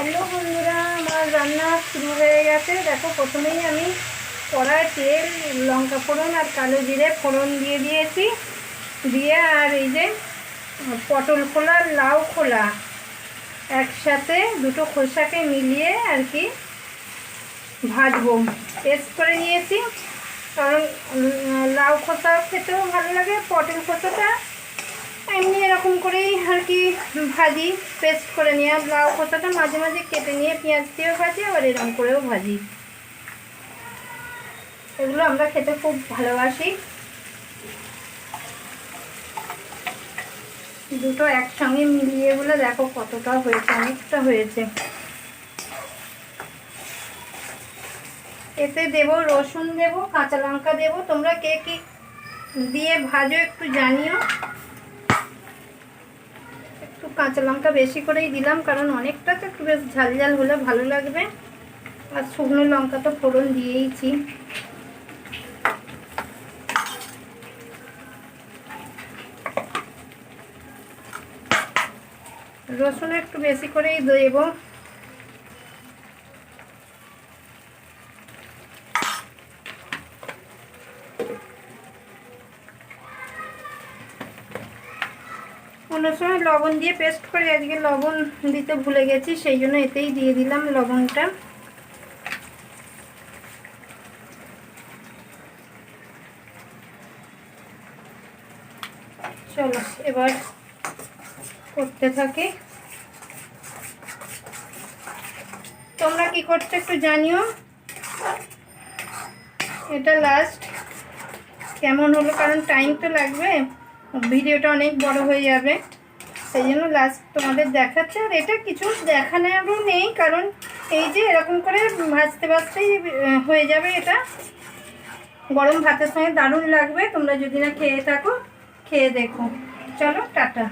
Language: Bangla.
হ্যালো বন্ধুরা, আমার রান্না শুরু হয়ে গেছে। দেখো, প্রথমেই আমি কড়ায় তেল, লঙ্কা ফোড়ন আর কালো জিরে ফোড়ন দিয়ে দিয়েছি। দিয়ে আর এই যে পটল খোলা, লাউ খোলা একসাথে দুটো খোসাকে মিলিয়ে আর কি ভাজবো। পেস্ট করে নিয়েছি, কারণ লাউ খোসা খেতেও ভালো লাগে, পটল খোসাটা এমনি এরকম করেই আর কি ভাজি। পেস্ট করে নিয়ে লাউ খোসাটা মাঝে মাঝে কেটে নিয়ে পেঁয়াজ দিয়েও ভাজি, আবার এরকম করেও ভাজি। এগুলো আমরা খেতে খুব ভালোবাসি। দুটো একসঙ্গে মিলিয়ে বলে দেখো কতটা হয়েছে, অনেকটা হয়েছে। এতে দেব রসুন, দেব কাঁচা লঙ্কা, দেব। তোমরা কে কি দিয়ে ভাজো একটু জানিও। একটু কাঁচা লঙ্কা বেশি করেই দিলাম, কারণ অনেকটা তো একটু বেশ ঝাল ঝাল হলে ভালো লাগবে। আর শুকনো লঙ্কা তো ফোড়ন দিয়েইছি। রসুন একটু বেশি করেই দেব। অন্য সময় লবণ দিয়ে পেস্ট করে, আজকে লবণ দিতে ভুলে গেছি, সেই জন্য এতেই দিয়ে দিলাম লবণটা। চলো এবার করতে থাকি। তোমরা কি করছো একটু জানিও। এটা লাস্ট কেমন হলো, কারণ টাইম তো লাগবে, ভিডিওটা অনেক বড় হয়ে যাবে, সেই জন্য লাস্ট তোমাদের দেখাচ্ছে। আর এটা কিছু দেখানোরও নেই, কারণ এই যে এরকম করে ভাজতে ভাজতেই হয়ে যাবে। এটা গরম ভাতের সঙ্গে দারুণ লাগবে। তোমরা যদি না খেয়ে থাকো, খেয়ে দেখো। চলো টাটা।